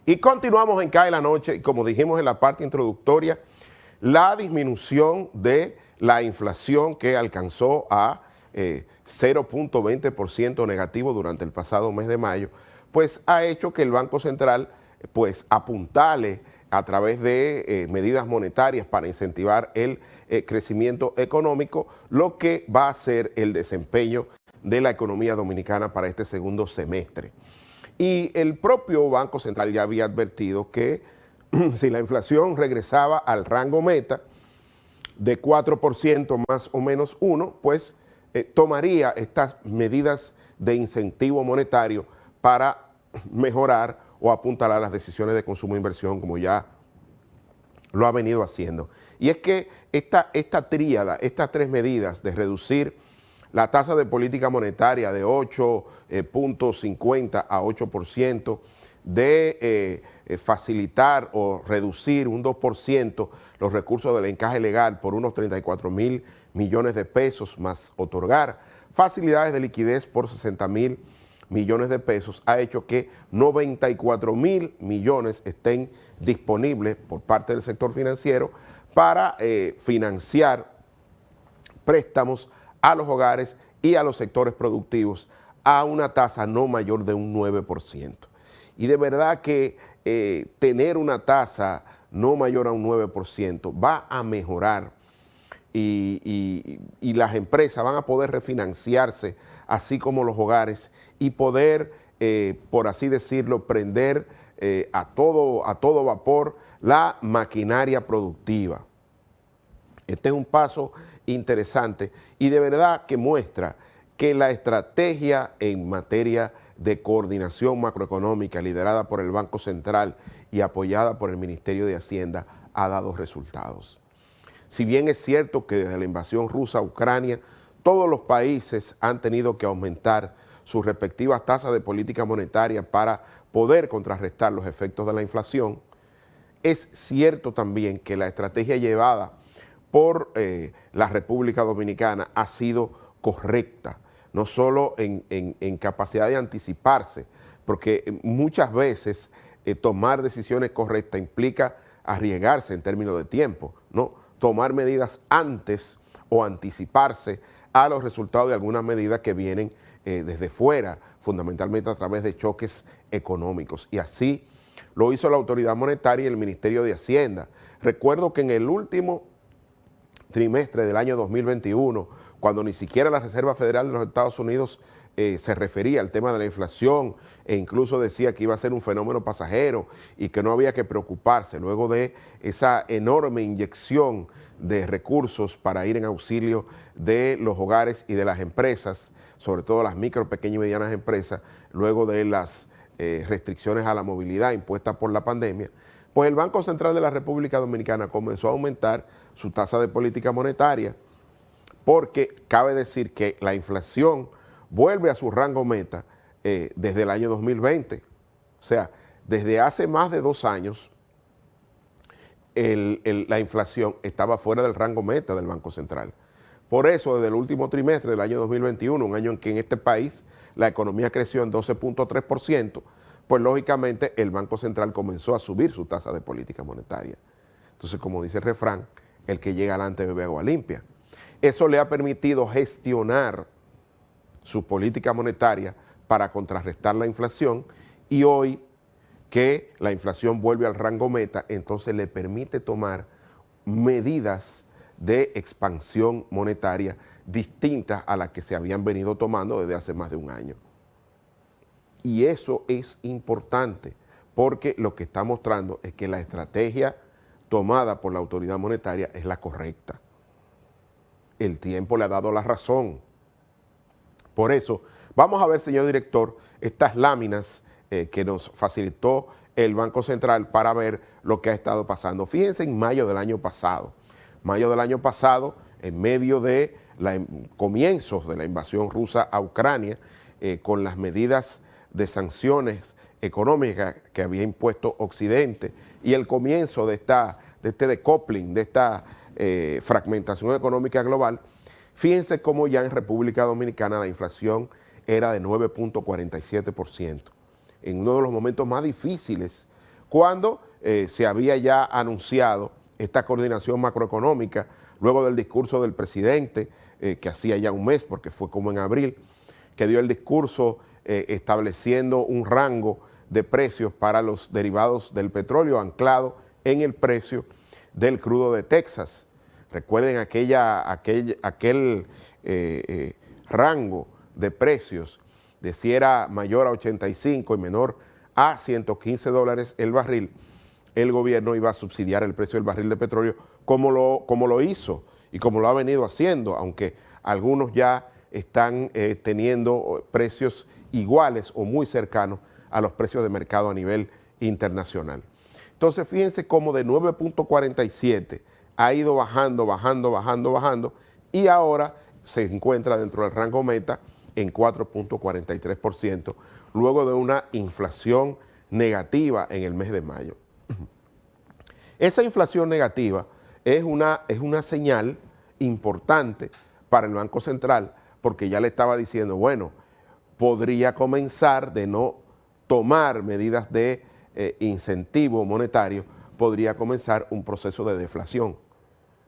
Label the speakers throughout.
Speaker 1: Y continuamos en CAE la noche, y como dijimos en la parte introductoria, la disminución de la inflación que alcanzó a 0.20% negativo durante el pasado mes de mayo, pues ha hecho que el Banco Central pues apuntale a través de medidas monetarias para incentivar el crecimiento económico, lo que va a ser el desempeño de la economía dominicana para este segundo semestre. Y el propio Banco Central ya había advertido que si la inflación regresaba al rango meta de 4% más o menos 1, pues tomaría estas medidas de incentivo monetario para mejorar o apuntalar las decisiones de consumo e inversión, como ya lo ha venido haciendo. Y es que esta tríada, estas tres medidas de reducir la tasa de política monetaria de 8.50 a 8%, de facilitar o reducir un 2% los recursos del encaje legal por unos 34.000 millones de pesos, más otorgar facilidades de liquidez por 60.000 millones de pesos, ha hecho que 94.000 millones estén disponibles por parte del sector financiero para financiar préstamos a los hogares y a los sectores productivos a una tasa no mayor de un 9%. Y de verdad que tener una tasa no mayor a un 9% va a mejorar y las empresas van a poder refinanciarse, así como los hogares, y poder, por así decirlo, prender a todo vapor la maquinaria productiva. Este es un paso interesante y de verdad que muestra que la estrategia en materia de coordinación macroeconómica liderada por el Banco Central y apoyada por el Ministerio de Hacienda ha dado resultados. Si bien es cierto que desde la invasión rusa a Ucrania, todos los países han tenido que aumentar sus respectivas tasas de política monetaria para poder contrarrestar los efectos de la inflación, es cierto también que la estrategia llevada por la República Dominicana ha sido correcta, no solo en capacidad de anticiparse, porque muchas veces tomar decisiones correctas implica arriesgarse en términos de tiempo, ¿no? Tomar medidas antes o anticiparse a los resultados de algunas medidas que vienen desde fuera, fundamentalmente a través de choques económicos. Y así lo hizo la Autoridad Monetaria y el Ministerio de Hacienda. Recuerdo que en el último trimestre del año 2021, cuando ni siquiera la Reserva Federal de los Estados Unidos se refería al tema de la inflación e incluso decía que iba a ser un fenómeno pasajero y que no había que preocuparse luego de esa enorme inyección de recursos para ir en auxilio de los hogares y de las empresas, sobre todo las micro, pequeñas y medianas empresas, luego de las restricciones a la movilidad impuestas por la pandemia, pues el Banco Central de la República Dominicana comenzó a aumentar su tasa de política monetaria, porque cabe decir que la inflación vuelve a su rango meta desde el año 2020. O sea, desde hace más de 2 años, la inflación estaba fuera del rango meta del Banco Central. Por eso, desde el último trimestre del año 2021, un año en que en este país la economía creció en 12.3%, pues lógicamente el Banco Central comenzó a subir su tasa de política monetaria. Entonces, como dice el refrán, el que llega adelante bebe agua limpia. Eso le ha permitido gestionar su política monetaria para contrarrestar la inflación, y hoy que la inflación vuelve al rango meta, entonces le permite tomar medidas de expansión monetaria distintas a las que se habían venido tomando desde hace más de un año. Y eso es importante porque lo que está mostrando es que la estrategia tomada por la autoridad monetaria es la correcta. El tiempo le ha dado la razón. Por eso, vamos a ver, señor director, estas láminas que nos facilitó el Banco Central para ver lo que ha estado pasando. Fíjense en mayo del año pasado. Mayo del año pasado, en medio de comienzos de la invasión rusa a Ucrania, con las medidas de sanciones económicas que había impuesto Occidente y el comienzo de este decoupling, de esta fragmentación económica global, fíjense cómo ya en República Dominicana la inflación era de 9.47%, en uno de los momentos más difíciles, cuando se había ya anunciado esta coordinación macroeconómica, luego del discurso del presidente, que hacía ya un mes, porque fue como en abril, que dio el discurso estableciendo un rango de precios para los derivados del petróleo anclado en el precio del crudo de Texas. Recuerden aquel rango de precios de si era mayor a 85 y menor a 115 dólares el barril, el gobierno iba a subsidiar el precio del barril de petróleo como lo hizo y como lo ha venido haciendo, aunque algunos ya están teniendo precios iguales o muy cercanos a los precios de mercado a nivel internacional. Entonces, fíjense cómo de 9.47 ha ido bajando y ahora se encuentra dentro del rango meta en 4.43%, luego de una inflación negativa en el mes de mayo. Esa inflación negativa es una señal importante para el Banco Central, porque ya le estaba diciendo, bueno, podría comenzar de no tomar medidas de incentivo monetario, podría comenzar un proceso de deflación,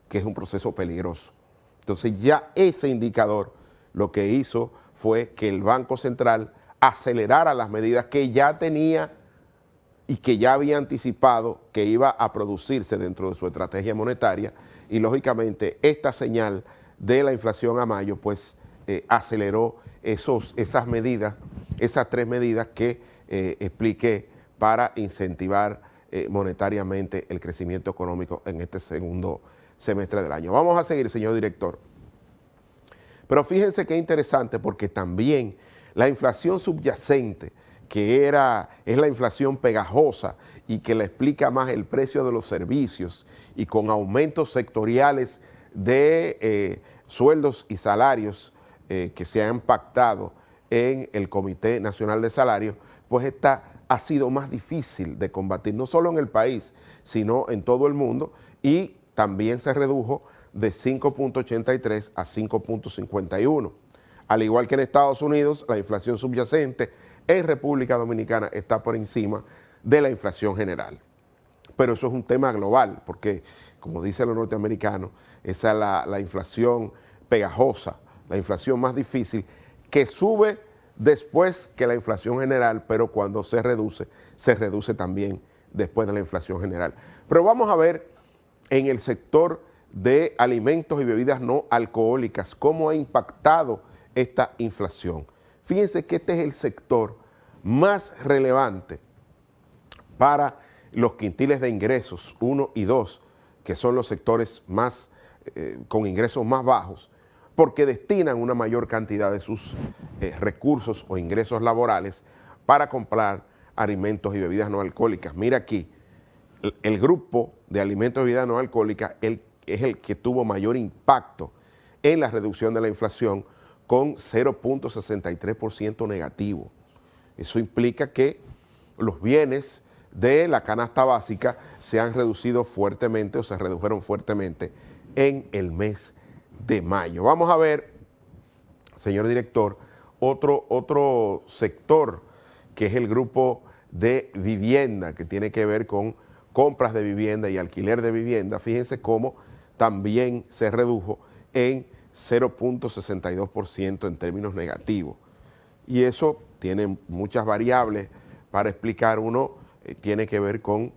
Speaker 1: que es un proceso peligroso. Entonces ya ese indicador lo que hizo fue que el Banco Central acelerara las medidas que ya tenía y que ya había anticipado que iba a producirse dentro de su estrategia monetaria, y lógicamente esta señal de la inflación a mayo pues aceleró esas medidas, esas tres medidas que expliqué para incentivar monetariamente el crecimiento económico en este segundo semestre del año. Vamos a seguir, señor director. Pero fíjense qué interesante, porque también la inflación subyacente, que es la inflación pegajosa y que le explica más el precio de los servicios y con aumentos sectoriales de sueldos y salarios que se han pactado en el Comité Nacional de Salarios, pues esta ha sido más difícil de combatir, no solo en el país, sino en todo el mundo, y también se redujo de 5.83 a 5.51. Al igual que en Estados Unidos, la inflación subyacente en República Dominicana está por encima de la inflación general. Pero eso es un tema global, porque, como dicen los norteamericanos, esa es la inflación pegajosa, la inflación más difícil, que sube después que la inflación general, pero cuando se reduce también después de la inflación general. Pero vamos a ver en el sector de alimentos y bebidas no alcohólicas cómo ha impactado esta inflación. Fíjense que este es el sector más relevante para los quintiles de ingresos 1 y 2, que son los sectores más con ingresos más bajos, porque destinan una mayor cantidad de sus recursos o ingresos laborales para comprar alimentos y bebidas no alcohólicas. Mira aquí, el grupo de alimentos y bebidas no alcohólicas es el que tuvo mayor impacto en la reducción de la inflación, con 0.63% negativo. Eso implica que los bienes de la canasta básica se han reducido fuertemente o se redujeron fuertemente en el mes de mayo. Vamos a ver, señor director, otro sector que es el grupo de vivienda, que tiene que ver con compras de vivienda y alquiler de vivienda. Fíjense cómo también se redujo en 0.62% en términos negativos. Y eso tiene muchas variables para explicar. Uno tiene que ver con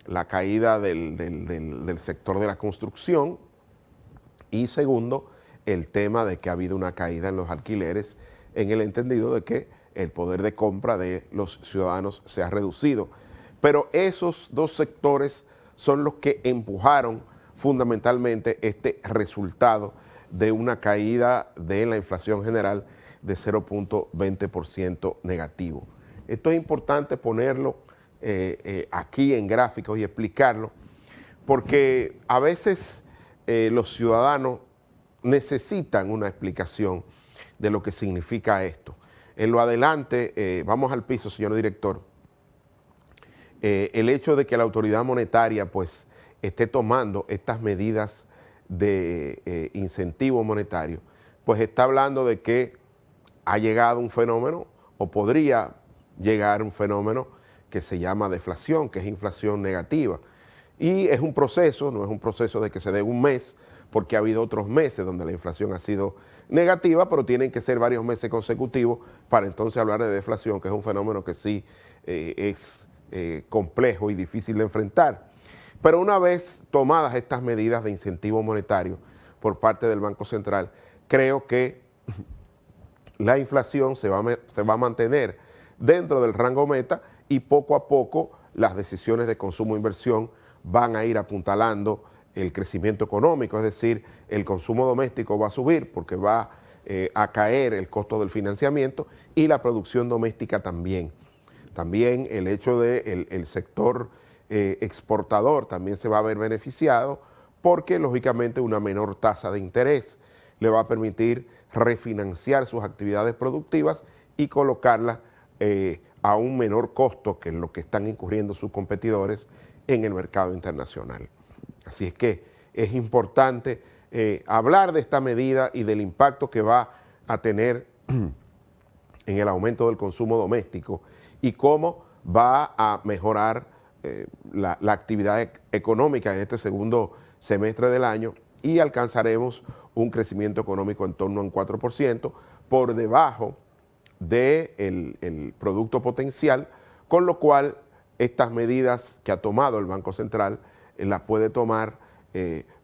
Speaker 1: la caída del sector de la construcción, y segundo, el tema de que ha habido una caída en los alquileres, en el entendido de que el poder de compra de los ciudadanos se ha reducido. Pero esos dos sectores son los que empujaron fundamentalmente este resultado de una caída de la inflación general de 0.20% negativo. Esto es importante ponerlo aquí en gráficos y explicarlo, porque a veces los ciudadanos necesitan una explicación de lo que significa esto. En lo adelante, vamos al piso, señor director. El hecho de que la autoridad monetaria pues esté tomando estas medidas de incentivo monetario, pues está hablando de que ha llegado un fenómeno, o podría llegar un fenómeno que se llama deflación, que es inflación negativa. Y es un proceso, no es un proceso de que se dé un mes, porque ha habido otros meses donde la inflación ha sido negativa, pero tienen que ser varios meses consecutivos para entonces hablar de deflación, que es un fenómeno que sí es complejo y difícil de enfrentar. Pero una vez tomadas estas medidas de incentivo monetario por parte del Banco Central, creo que la inflación se va a mantener dentro del rango meta y poco a poco las decisiones de consumo e inversión van a ir apuntalando el crecimiento económico, es decir, el consumo doméstico va a subir porque va a caer el costo del financiamiento y la producción doméstica también. También el hecho de el sector exportador también se va a ver beneficiado porque lógicamente una menor tasa de interés le va a permitir refinanciar sus actividades productivas y colocarlas a un menor costo que en lo que están incurriendo sus competidores en el mercado internacional. Así es que es importante hablar de esta medida y del impacto que va a tener en el aumento del consumo doméstico y cómo va a mejorar la actividad económica en este segundo semestre del año y alcanzaremos un crecimiento económico en torno a un 4%, por debajo del producto potencial, con lo cual estas medidas que ha tomado el Banco Central las puede tomar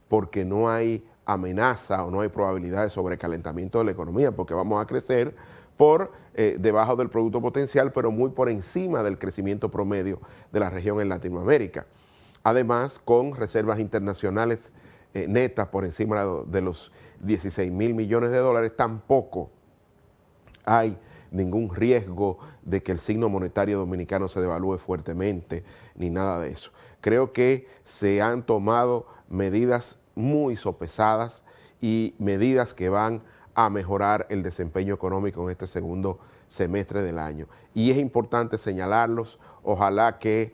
Speaker 1: porque no hay amenaza o no hay probabilidad de sobrecalentamiento de la economía, porque vamos a crecer por debajo del producto potencial, pero muy por encima del crecimiento promedio de la región en Latinoamérica. Además, con reservas internacionales netas por encima de los 16.000 millones de dólares, tampoco hay ningún riesgo de que el signo monetario dominicano se devalúe fuertemente, ni nada de eso. Creo que se han tomado medidas muy sopesadas y medidas que van a mejorar el desempeño económico en este segundo semestre del año. Y es importante señalarlos, ojalá que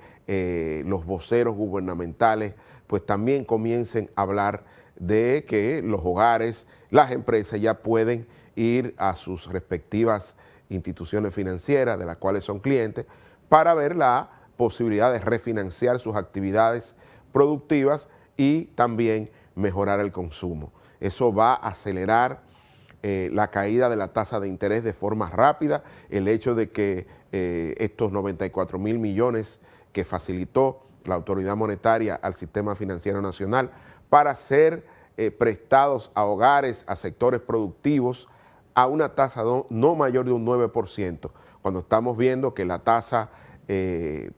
Speaker 1: los voceros gubernamentales pues también comiencen a hablar de que los hogares, las empresas ya pueden ir a sus respectivas instituciones financieras de las cuales son clientes para ver la posibilidad de refinanciar sus actividades productivas y también mejorar el consumo. Eso va a acelerar la caída de la tasa de interés de forma rápida, el hecho de que estos 94.000 millones que facilitó la autoridad monetaria al sistema financiero nacional para ser prestados a hogares, a sectores productivos, a una tasa no mayor de un 9%, cuando estamos viendo que la tasa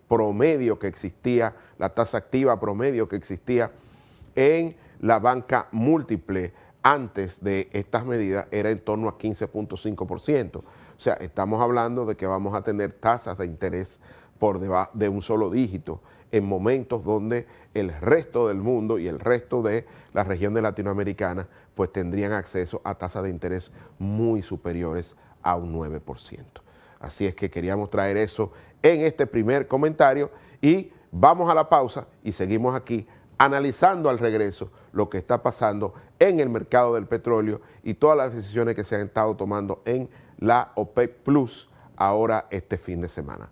Speaker 1: promedio que existía, la tasa activa promedio que existía en la banca múltiple antes de estas medidas era en torno a 15.5%. O sea, estamos hablando de que vamos a tener tasas de interés por debajo de un solo dígito en momentos donde el resto del mundo y el resto de la región de Latinoamericana pues tendrían acceso a tasas de interés muy superiores a un 9%. Así es que queríamos traer eso en este primer comentario y vamos a la pausa y seguimos aquí analizando al regreso lo que está pasando en el mercado del petróleo y todas las decisiones que se han estado tomando en la OPEC Plus ahora este fin de semana.